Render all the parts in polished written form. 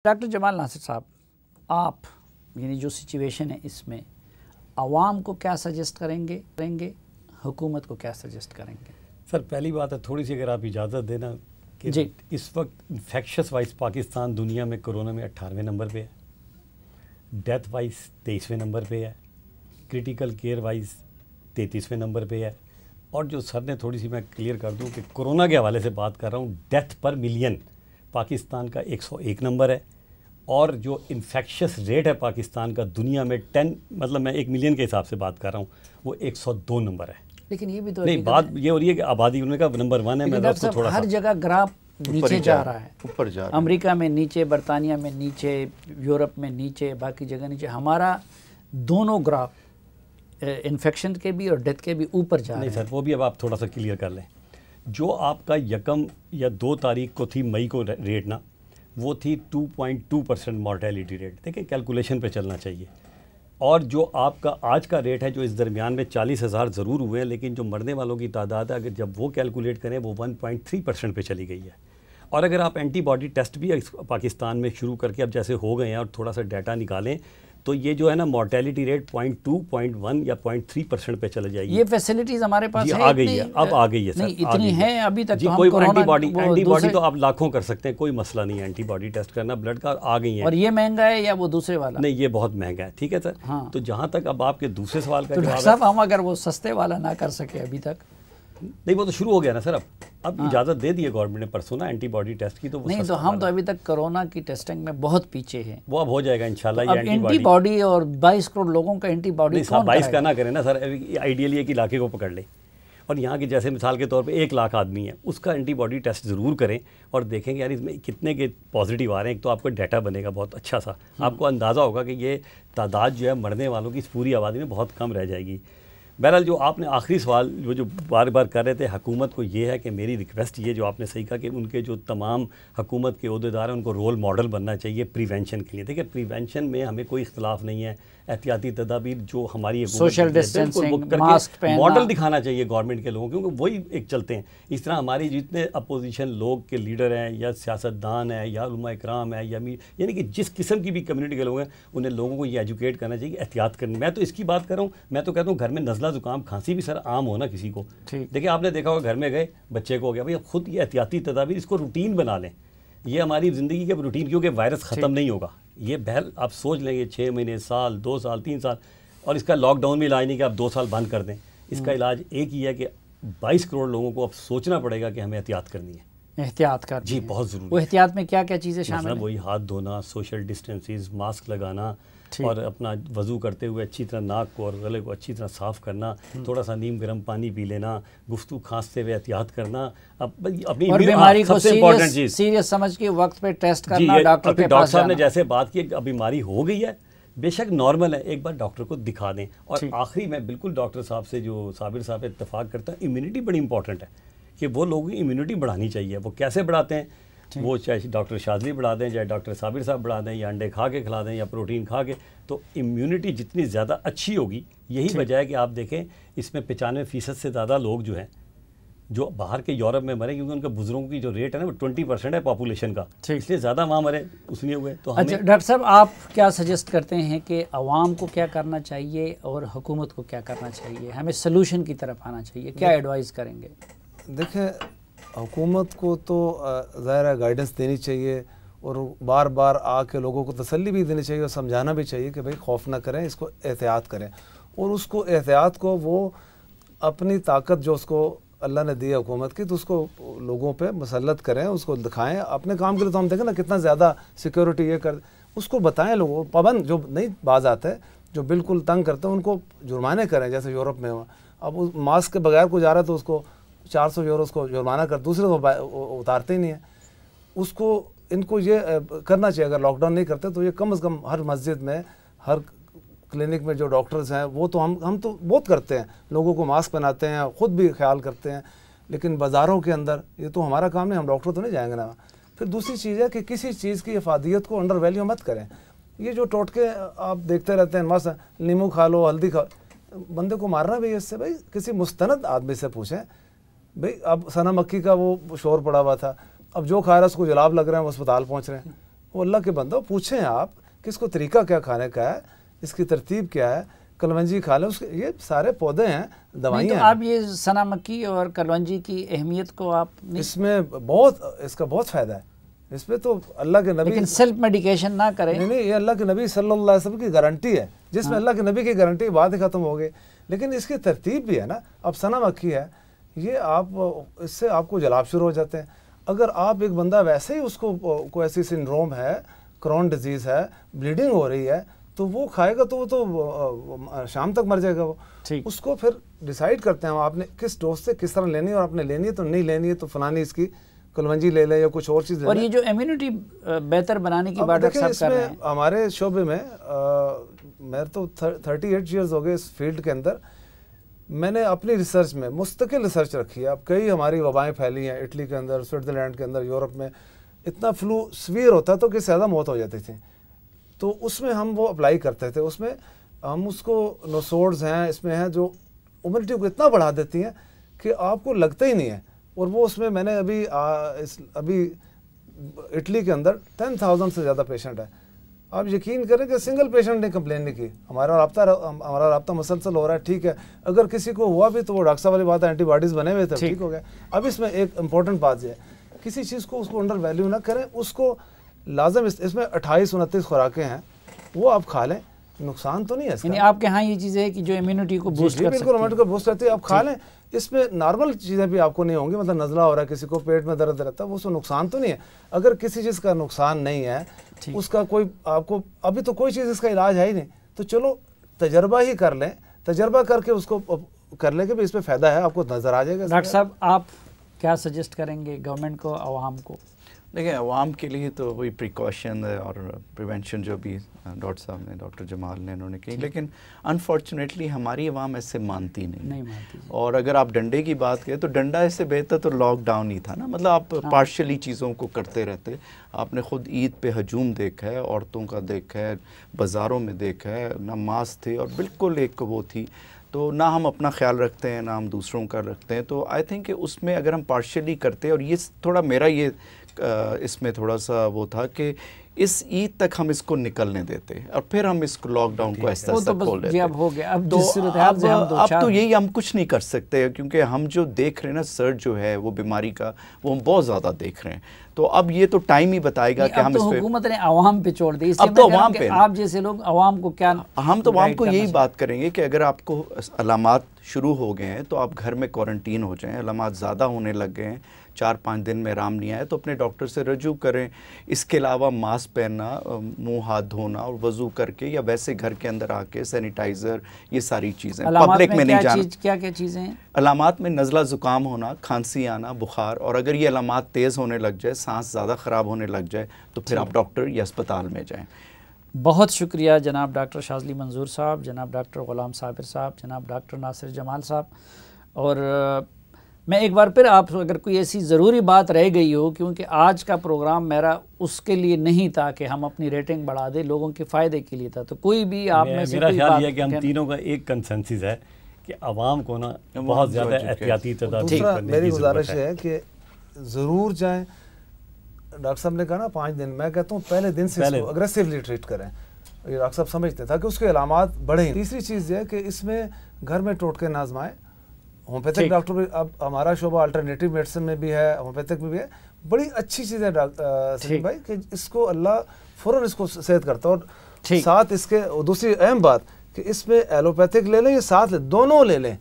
Doctor جمال ناصر صاحب، آپ یعنی جو سچویشن ہے اس میں عوام کو کیا سجیسٹ کریں گے، حکومت کو کیا سجیسٹ کریں گے؟ سر پہلی بات ہے تھوڑی سی اگر آپ اجازت دینا کہ جی اس وقت انفیکشس وائز پاکستان دنیا میں کرونا میں 18ویں نمبر پہ ہے، ڈیتھ وائز 23ویں نمبر پہ ہے، کرٹیکل کیئر وائز 33ویں نمبر پہ ہے، اور جو سر نے تھوڑی سی میں کلیئر کر دوں کہ کرونا کے حوالے سے بات کر رہا ہوں، ڈیتھ پر ملین پاکستان کا 101 نمبر ہے، اور جو انفیکشس ریٹ ہے پاکستان کا دنیا میں 10 مطلب میں 1 ملین کے حساب سے بات کر رہا ہوں، وہ 102 نمبر ہے۔ لیکن یہ بھی تو نہیں، بات یہ ہو رہی ہے کہ آبادی انہوں نے کہا نمبر 1 ہے، میں اس کو تھوڑا ہر جگہ گراف نیچے جا رہا ہے، اوپر جا رہا ہے، امریکہ میں نیچے، برطانیہ میں نیچے، یورپ میں نیچے، باقی جگہ نیچے، ہمارا دونوں گراف انفیکشن کے بھی اور ڈیتھ کے بھی اوپر جا رہے ہیں۔ نہیں سر، وہ بھی اب آپ تھوڑا سا کلیئر کر لیں۔ جو آپ کا 1 یا 2 تاریخ کو تھی مئی کو ریٹ نا، وہ تھی 2.2% مارٹیلیٹی ریٹ۔ دیکھیں کیلکولیشن پہ چلنا چاہیے، اور جو آپ کا آج کا ریٹ ہے جو اس درمیان میں 40,000 ضرور ہوئے ہیں، لیکن جو مرنے والوں کی تعداد ہے اگر جب وہ کیلکولیٹ کریں وہ 1.3% پہ چلی گئی ہے۔ اور اگر آپ اینٹی باڈی ٹیسٹ بھی پاکستان میں شروع کر کے اب جیسے ہو گئے ہیں اور تھوڑا سا ڈیٹا نکالیں تو یہ جو ہے نا مارٹیلیٹی ریٹ 0.2 0.1 یا 0.3% پہ چلے جائے گی۔ یہ فیسلٹیز ہمارے پاس جی آ گئی ہے، اب آ گئی ہے سر، نہیں اتنی ہیں ابھی تک جی تو کوئی ہم اینٹی باڈی تو آپ لاکھوں کر سکتے ہیں، کوئی مسئلہ نہیں ہے اینٹی باڈی ٹیسٹ کرنا بلڈ کا، آ گئی ہیں۔ اور یہ مہنگا ہے یا وہ دوسرے والا؟ نہیں، یہ بہت مہنگا ہے، ٹھیک ہے سر۔ تو جہاں تک اب آپ کے دوسرے سوال کا تو ڈاکٹر صاحب ہم اگر وہ سستے والا نہ کر سکے ابھی تک، نہیں وہ تو شروع ہو گیا نا سر، اب اجازت دے دی ہے گورنمنٹ نے پرسوں نا اینٹی باڈی ٹیسٹ کی، تو نہیں تو ہم تو ابھی تک کرونا کی ٹیسٹنگ میں بہت پیچھے ہیں۔ وہ اب ہو جائے گا انشاءاللہ۔ اب اینٹی باڈی اور 22 کروڑ لوگوں کا اینٹی باڈی کون 22 کا نہ کریں نا سر، آئیڈیلی ایک علاقے کو پکڑ لیں، اور یہاں کی جیسے مثال کے طور پہ 1 لاکھ آدمی ہے، اس کا اینٹی باڈی ٹیسٹ ضرور کریں اور دیکھیں کہ یار اس میں کتنے کے پازیٹیو آ رہے ہیں۔ ایک تو آپ کو ڈیٹا بنے گا بہت اچھا سا، آپ کو اندازہ ہوگا کہ یہ تعداد جو ہے مرنے والوں کی اس پوری آبادی میں بہت کم رہ جائے گی۔ بہرحال جو آپ نے آخری سوال جو بار بار کر رہے تھے، حکومت کو یہ ہے کہ میری ریکویسٹ یہ جو آپ نے صحیح کہا کہ ان کے جو تمام حکومت کے عہدیدار ہیں ان کو رول ماڈل بننا چاہیے پریونشن کے لیے۔ دیکھیں پریونشن میں ہمیں کوئی اختلاف نہیں ہے، احتیاطی تدابیر جو ہماری سوشل ڈسٹینسنگ، ماسک پہننا، ماڈل دکھانا چاہیے گورنمنٹ کے لوگوں، کیونکہ وہی ایک چلتے ہیں۔ اس طرح ہماری جتنے اپوزیشن لوگ کے لیڈر ہیں یا سیاستدان ہیں یا علماء اکرام ہیں یا یعنی کہ جس قسم کی بھی کمیونٹی کے لوگ ہیں، انہیں لوگوں کو یہ ایجوکیٹ کرنا چاہیے احتیاط کرنی۔ میں تو اس کی بات کر رہا ہوں، میں تو کہتا ہوں گھر میں نزلہ زکام کھانسی بھی سر عام ہونا کسی کو، دیکھیں آپ نے دیکھا ہوگا گھر میں گئے بچے کو ہو گیا، بھائی خود یہ احتیاطی تدابیر اس کو روٹین بنا لیں، یہ ہماری زندگی کے روٹین، کیونکہ وائرس ختم نہیں ہوگا۔ یہ بہل آپ سوچ لیں گے 6 مہینے، سال، 2 سال، 3 سال، اور اس کا لاک ڈاؤن میں علاج نہیں کہ آپ 2 سال بند کر دیں، اس کا علاج ایک ہی ہے کہ 22 کروڑ لوگوں کو اب سوچنا پڑے گا کہ ہمیں احتیاط کرنی ہے، احتیاط کرنی جی بہت ضروری ہے۔ وہ احتیاط میں کیا کیا چیزیں شامل ہیں؟ وہی ہاتھ دھونا، سوشل ڈسٹینسز، ماسک لگانا، اور اپنا وضو کرتے ہوئے اچھی طرح ناک کو اور گلے کو اچھی طرح صاف کرنا، تھوڑا سا نیم گرم پانی پی لینا، گفتگو کھانستے ہوئے احتیاط کرنا، اپنی بیماری کو سیریس سمجھ کے وقت پہ ٹیسٹ کرنا، ڈاکٹر کے پاس ڈاکٹر صاحب نے جیسے بات کی اب بیماری ہو گئی ہے، بے شک نارمل ہے، ایک بار ڈاکٹر کو دکھا دیں۔ اور آخری میں بالکل ڈاکٹر صاحب سے جو صابر صاحب اتفاق کرتا ہے، امیونٹی بڑی امپورٹنٹ ہے کہ وہ لوگوں کی امیونٹی بڑھانی چاہیے۔ وہ کیسے بڑھاتے ہیں؟ وہ چاہے ڈاکٹر شاذلی بڑھا دیں، چاہے ڈاکٹر صابر صاحب بڑھا دیں، یا انڈے کھا کے کھلا دیں یا پروٹین کھا کے، تو امیونٹی جتنی زیادہ اچھی ہوگی، یہی وجہ ہے کہ آپ دیکھیں اس میں 95% سے زیادہ لوگ جو ہیں جو باہر کے یورپ میں مرے، کیونکہ ان کے بزرگوں کی جو ریٹ ہے نا وہ 20% ہے پاپولیشن کا، اس لیے زیادہ وہاں مرے اس لیے ہوئے۔ تو اچھا ڈاکٹر صاحب، آپ کیا سجیسٹ کرتے ہیں کہ عوام کو کیا کرنا چاہیے اور حکومت کو کیا کرنا چاہیے؟ ہمیں سلوشن کی طرف آنا چاہیے، کیا ایڈوائز کریں گے؟ دیکھیں حکومت کو تو ظاہر ہے گائیڈنس دینی چاہیے، اور بار بار آ کے لوگوں کو تسلی بھی دینی چاہیے اور سمجھانا بھی چاہیے کہ بھائی خوف نہ کریں، اس کو احتیاط کریں، اور اس کو احتیاط کو وہ اپنی طاقت جو اس کو اللہ نے دی ہے حکومت کی، تو اس کو لوگوں پہ مسلط کریں، اس کو دکھائیں اپنے کام کے لیے۔ تو ہم دیکھیں نا کتنا زیادہ سیکیورٹی یہ کر، اس کو بتائیں لوگوں، پابند جو نہیں باز آتے جو بالکل تنگ کرتے ہیں ان کو جرمانے کریں، جیسے یورپ میں ہوا۔ اب اس ماسک کے بغیر کو جا رہا ہے تو اس کو 400 یورو اس کو جرمانہ کر، دوسرے کو اتارتے ہی نہیں ہیں۔ اس کو ان کو یہ کرنا چاہیے، اگر لاک ڈاؤن نہیں کرتے تو یہ کم از کم ہر مسجد میں، ہر کلینک میں جو ڈاکٹرز ہیں وہ تو ہم تو بہت کرتے ہیں، لوگوں کو ماسک پہناتے ہیں، خود بھی خیال کرتے ہیں، لیکن بازاروں کے اندر یہ تو ہمارا کام نہیں، ہم ڈاکٹر تو نہیں جائیں گے نا۔ پھر دوسری چیز ہے کہ کسی چیز کی افادیت کو انڈر ویلیو مت کریں۔ یہ جو ٹوٹکے آپ دیکھتے رہتے ہیں، مثلا لیمو کھا لو، ہلدی کھا، بندے کو مارنا بھی اس سے، بھائی کسی مستند آدمی سے پوچھیں، بھئی اب ثنا مکی کا وہ شور پڑا ہوا تھا، اب جو کھا رہا ہے اس کو جلاب لگ رہے ہیں، وہ اسپتال پہنچ رہے ہیں، وہ اللہ کے بندہ پوچھیں آپ کہ اس کو طریقہ کیا کھانے کا ہے, اس کی ترتیب کیا ہے, کلونجی کھا لیں, اس کے یہ سارے پودے ہیں, دوائیاں ہیں. آپ یہ سنا مکی اور کلونجی کی اہمیت کو آپ اس میں اس کا بہت فائدہ ہے. اس پہ تو اللہ کے نبی, لیکن سیلف میڈیکیشن نہ کریں. نہیں, یہ اللہ کے نبی صلی اللہ علیہ وسلم کی گارنٹی ہے, جس میں اللہ کے نبی کی گارنٹی بات ہی ختم ہو گئی. لیکن اس کی ترتیب بھی ہے نا. اب سنا مکھی ہے, یہ اس سے آپ کو جلاب شروع ہو جاتے ہیں. اگر آپ ایک بندہ ویسے ہی اس کو کوئی ایسی سنڈروم ہے, کرون ڈیزیز ہے, بلیڈنگ ہو رہی ہے, تو وہ کھائے گا تو وہ تو شام تک مر جائے گا. وہ اس کو پھر ڈیسائیڈ کرتے ہیں آپ نے کس ڈوز سے کس طرح لینی ہے, اور آپ نے لینی ہے تو نہیں لینی ہے تو فلانی اس کی کلونجی لے لیں یا کچھ اور چیز لے لیں. اور یہ جو امیونٹی بہتر بنانے کی بات ڈاکٹر صاحب کر رہے ہیں, ہمارے شعبے میں میں تو 38 ایئرز ہو گئے اس فیلڈ کے اندر. میں نے اپنی ریسرچ میں مستقل ریسرچ رکھی ہے. اب کئی ہماری وبائیں پھیلی ہیں اٹلی کے اندر, سوئٹزرلینڈ کے اندر, یورپ میں. اتنا فلو سویر ہوتا تو کہ زیادہ موت ہو جاتی تھی. تو اس میں ہم وہ اپلائی کرتے تھے. اس میں ہم اس کو نوسوڈز ہیں اس میں ہیں جو امیونٹی کو اتنا بڑھا دیتی ہیں کہ آپ کو لگتا ہی نہیں ہے. اور وہ اس میں نے ابھی اٹلی کے اندر 10,000 سے زیادہ پیشنٹ ہے. آپ یقین کریں کہ سنگل پیشنٹ نے کمپلین نہیں کی. ہمارا رابطہ مسلسل ہو رہا ہے. ٹھیک ہے, اگر کسی کو ہوا بھی تو وہ ڈاکٹر صاحب والی بات ہے, اینٹی باڈیز بنے ہوئے تھے, ٹھیک ہو گیا. اب اس میں ایک امپورٹنٹ بات یہ ہے, کسی چیز کو اس کو انڈر ویلیو نہ کریں. اس کو لازم اس میں 28-29 خوراکیں ہیں, وہ آپ کھا لیں, نقصان تو نہیں ہے. یعنی آپ کے ہاں یہ چیز ہے کہ جو امیونٹی کو بوسٹ کر سکتی ہے. بالکل امیونٹی کو بوسٹ کرتی ہے, آپ کھا لیں. اس میں نارمل چیزیں بھی آپ کو نہیں ہوں گی. مطلب نزلہ ہو رہا ہے, کسی کو پیٹ میں درد رہتا ہے, وہ اس کو نقصان تو نہیں ہے. اگر کسی چیز کا نقصان نہیں ہے, اس کا کوئی آپ کو ابھی تو کوئی چیز اس کا علاج ہے ہی نہیں, تو چلو تجربہ ہی کر لیں. تجربہ کر کے اس کو کر لیں کہ بھی اس پہ فائدہ ہے, آپ کو نظر آ جائے گا. ڈاکٹر صاحب آپ کیا سجیسٹ کریں گے گورنمنٹ کو, عوام کو؟ دیکھیں, عوام کے لیے تو وہی پریکاشن اور پریونشن جو بھی ڈاکٹر صاحب نے, ڈاکٹر جمال نے, انہوں نے کہی. لیکن انفارچونیٹلی ہماری عوام ایسے مانتی نہیں مانتی. اور اگر آپ ڈنڈے کی بات کریں تو ڈنڈا اس سے بہتر تو لاک ڈاؤن ہی تھا نا. مطلب آپ پارشلی چیزوں کو کرتے رہتے. آپ نے خود عید پہ ہجوم دیکھا ہے, عورتوں کا دیکھا ہے, بازاروں میں دیکھا ہے, نہ ماسک تھے اور بالکل ایک وہ تھی. تو نہ ہم اپنا خیال رکھتے ہیں نہ ہم دوسروں کا رکھتے ہیں. تو آئی تھنک کہ اس میں اگر ہم پارشلی کرتے, اور یہ تھوڑا میرا یہ اس میں تھوڑا سا وہ تھا کہ اس عید تک ہم اس کو نکلنے دیتے اور پھر ہم اس کو لاک ڈاؤن کو ایسا کھول دیتے. اب تو یہی ہم کچھ نہیں کر سکتے, کیونکہ ہم جو دیکھ رہے ہیں نا سرج جو ہے وہ بیماری کا, وہ ہم بہت زیادہ دیکھ رہے ہیں. تو اب یہ تو ٹائم ہی بتائے گا کہ ہم اس پہ, حکومت نے عوام پہ چھوڑ دی. اب تو عوام پہ, آپ جیسے لوگ عوام کو کیا, ہم تو عوام کو یہی بات کریں گے کہ اگر آپ کو علامات شروع ہو گئے ہیں تو آپ گھر میں کوارنٹین ہو جائیں. علامات زیادہ ہونے لگ گئے ہیں, 4-5 دن میں آرام نہیں آئے تو اپنے ڈاکٹر سے رجوع کریں. اس کے علاوہ ماسک پہننا, منہ ہاتھ دھونا اور وضو کر کے یا ویسے گھر کے اندر آ کے سینیٹائزر, یہ ساری چیزیں. پبلک میں نہیں جانا. کیا چیزیں ہیں علامات میں؟ نزلہ زکام ہونا, کھانسی آنا, بخار, اور اگر یہ علامات تیز ہونے لگ جائے, سانس زیادہ خراب ہونے لگ جائے تو پھر آپ ڈاکٹر یا اسپتال میں جائیں. بہت شکریہ جناب ڈاکٹر شاذلی منظور صاحب, جناب ڈاکٹر غلام صابر صاحب, جناب ڈاکٹر ناصر جمال صاحب. اور میں ایک بار پھر آپ اگر کوئی ایسی ضروری بات رہ گئی ہو, کیونکہ آج کا پروگرام میرا اس کے لیے نہیں تھا کہ ہم اپنی ریٹنگ بڑھا دیں, لوگوں کے فائدے کے لیے تھا, تو کوئی بھی آپ میں سے میرا خیال یہ ہے کہ ہم تینوں کا ایک کنسنسس ہے کہ عوام کو نا بہت زیادہ احتیاطی تدابیر کرنے کی ضرورت ہے. میری گزارش ہے کہ ضرور جائیں. ڈاکٹر صاحب نے کہا نا 5 دن, میں کہتا ہوں پہلے دن سے اس کو اگریسیولی ٹریٹ کریں. یہ ڈاکٹر صاحب سمجھتے تھا کہ اس کے علامات بڑھیں. تیسری چیز یہ ہے کہ اس میں گھر میں ٹوٹکے نہ آزمائیں. ہومیوپیتھک ڈاکٹر بھی, اب ہمارا شعبہ الٹرنیٹیو میڈیسن میں بھی ہے, ہومیوپیتھک میں بھی ہے. بڑی اچھی چیز ہے سلیم بھائی کہ اس کو اللہ فوراً اس کو صحت کرتا ہے. اور ساتھ اس کے دوسری اہم بات کہ اس میں ایلوپیتھک لے لیں یا ساتھ لیں, دونوں لے لیں,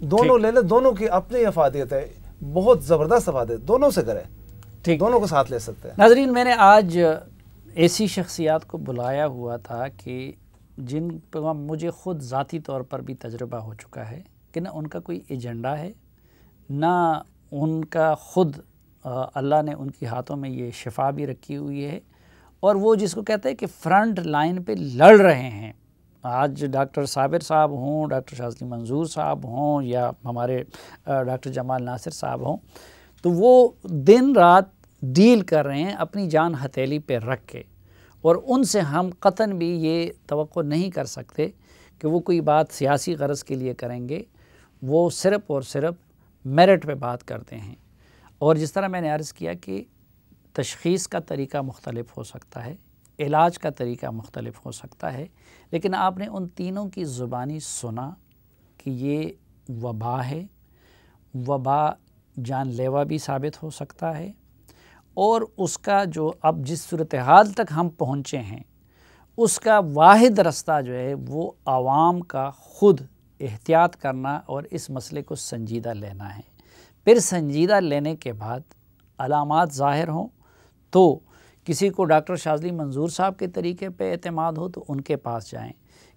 دونوں لے لیں. دونوں کی اپنی افادیت ہے, بہت زبردست افادیت, دونوں سے کریں, دونوں کو ساتھ لے سکتے ہیں. ناظرین, میں نے آج ایسی شخصیات کو بلایا ہوا تھا کہ جن پر مجھے خود ذاتی طور پر بھی تجربہ ہو چکا ہے کہ نہ ان کا کوئی ایجنڈا ہے, نہ ان کا خود اللہ نے ان کے ہاتھوں میں یہ شفا بھی رکھی ہوئی ہے, اور وہ جس کو کہتے ہیں کہ فرنٹ لائن پہ لڑ رہے ہیں. آج ڈاکٹر صابر صاحب ہوں, ڈاکٹر شاذلی منظور صاحب ہوں, یا ہمارے ڈاکٹر جمال ناصر صاحب ہوں, تو وہ دن رات ڈیل کر رہے ہیں اپنی جان ہتھیلی پہ رکھ کے. اور ان سے ہم قطعاً بھی یہ توقع نہیں کر سکتے کہ وہ کوئی بات سیاسی غرض کے لیے کریں گے. وہ صرف اور صرف میرٹ پہ بات کرتے ہیں. اور جس طرح میں نے عرض کیا کہ تشخیص کا طریقہ مختلف ہو سکتا ہے، علاج کا طریقہ مختلف ہو سکتا ہے، لیکن آپ نے ان تینوں کی زبانی سنا کہ یہ وبا ہے، وبا جان لیوا بھی ثابت ہو سکتا ہے، اور اس کا جو اب جس صورتحال تک ہم پہنچے ہیں اس کا واحد رستہ جو ہے وہ عوام کا خود احتیاط کرنا اور اس مسئلے کو سنجیدہ لینا ہے۔ پھر سنجیدہ لینے کے بعد علامات ظاہر ہوں تو کسی کو ڈاکٹر شاذلی منظور صاحب کے طریقے پہ اعتماد ہو تو ان کے پاس جائیں،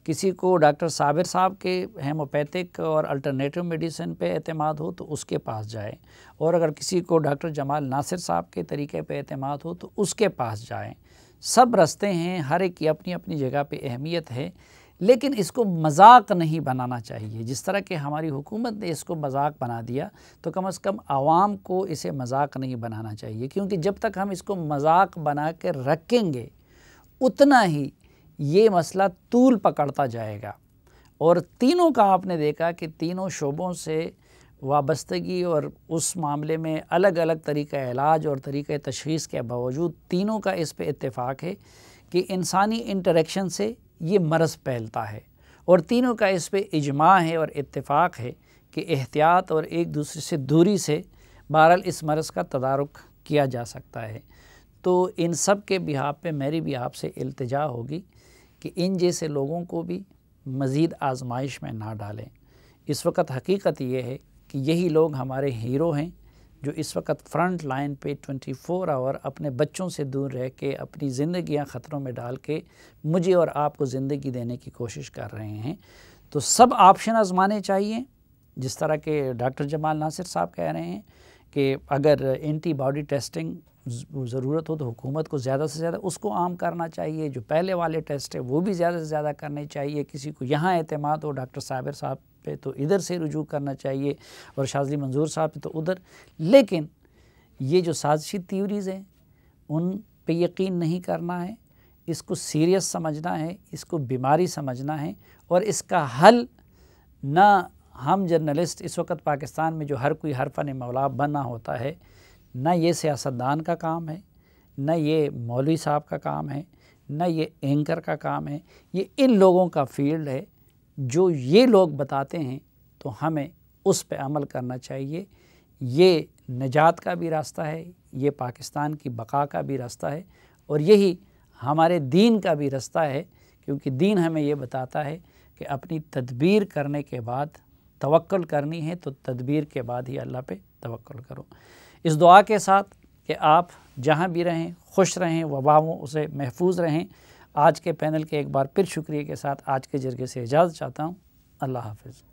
کسی کو ڈاکٹر صابر صاحب کے ہیموپیتھک اور الٹرنیٹیو میڈیسن پہ اعتماد ہو تو اس کے پاس جائیں، اور اگر کسی کو ڈاکٹر جمال ناصر صاحب کے طریقے پہ اعتماد ہو تو اس کے پاس جائیں۔ سب رستے ہیں، ہر ایک کی اپنی اپنی جگہ پہ اہمیت ہے، لیکن اس کو مذاق نہیں بنانا چاہیے۔ جس طرح کہ ہماری حکومت نے اس کو مذاق بنا دیا تو کم از کم عوام کو اسے مذاق نہیں بنانا چاہیے، کیونکہ جب تک ہم اس کو مذاق بنا کے رکھیں گے اتنا ہی یہ مسئلہ طول پکڑتا جائے گا۔ اور تینوں کا آپ نے دیکھا کہ تینوں شعبوں سے وابستگی اور اس معاملے میں الگ الگ طریقہ علاج اور طریقہ تشخیص کے باوجود تینوں کا اس پہ اتفاق ہے کہ انسانی انٹریکشن سے یہ مرض پھیلتا ہے، اور تینوں کا اس پہ اجماع ہے اور اتفاق ہے کہ احتیاط اور ایک دوسرے سے دوری سے بہرحال اس مرض کا تدارک کیا جا سکتا ہے۔ تو ان سب کے بحاف پہ میری بھی آپ سے التجا ہوگی کہ ان جیسے لوگوں کو بھی مزید آزمائش میں نہ ڈالیں۔ اس وقت حقیقت یہ ہے کہ یہی لوگ ہمارے ہیرو ہیں جو اس وقت فرنٹ لائن پہ 24 آور اپنے بچوں سے دور رہ کے اپنی زندگیاں خطروں میں ڈال کے مجھے اور آپ کو زندگی دینے کی کوشش کر رہے ہیں۔ تو سب آپشن آزمانے چاہیے، جس طرح کہ ڈاکٹر جمال ناصر صاحب کہہ رہے ہیں کہ اگر اینٹی باڈی ٹیسٹنگ ضرورت ہو تو حکومت کو زیادہ سے زیادہ اس کو عام کرنا چاہیے، جو پہلے والے ٹیسٹ ہے وہ بھی زیادہ سے زیادہ کرنے چاہیے، کسی کو یہاں اعتماد ہو ڈاکٹر صابر صاحب پہ تو ادھر سے رجوع کرنا چاہیے اور شاذلی منظور صاحب پہ تو ادھر۔ لیکن یہ جو سازشی تھیوریز ہیں ان پہ یقین نہیں کرنا ہے، اس کو سیریس سمجھنا ہے، اس کو بیماری سمجھنا ہے، اور اس کا حل نہ ہم جرنلسٹ اس وقت پاکستان میں جو ہر کوئی ہر فن مولا بننا ہوتا ہے، نہ یہ سیاستدان کا کام ہے، نہ یہ مولوی صاحب کا کام ہے، نہ یہ اینکر کا کام ہے، یہ ان لوگوں کا فیلڈ ہے۔ جو یہ لوگ بتاتے ہیں تو ہمیں اس پہ عمل کرنا چاہیے۔ یہ نجات کا بھی راستہ ہے، یہ پاکستان کی بقا کا بھی راستہ ہے، اور یہی ہمارے دین کا بھی راستہ ہے، کیونکہ دین ہمیں یہ بتاتا ہے کہ اپنی تدبیر کرنے کے بعد توکل کرنی ہے تو تدبیر کے بعد ہی اللہ پہ توکل کرو۔ اس دعا کے ساتھ کہ آپ جہاں بھی رہیں خوش رہیں، وباؤں سے محفوظ رہیں۔ آج کے پینل کے ایک بار پھر شکریہ کے ساتھ آج کے جرگے سے اجازت چاہتا ہوں۔ اللہ حافظ۔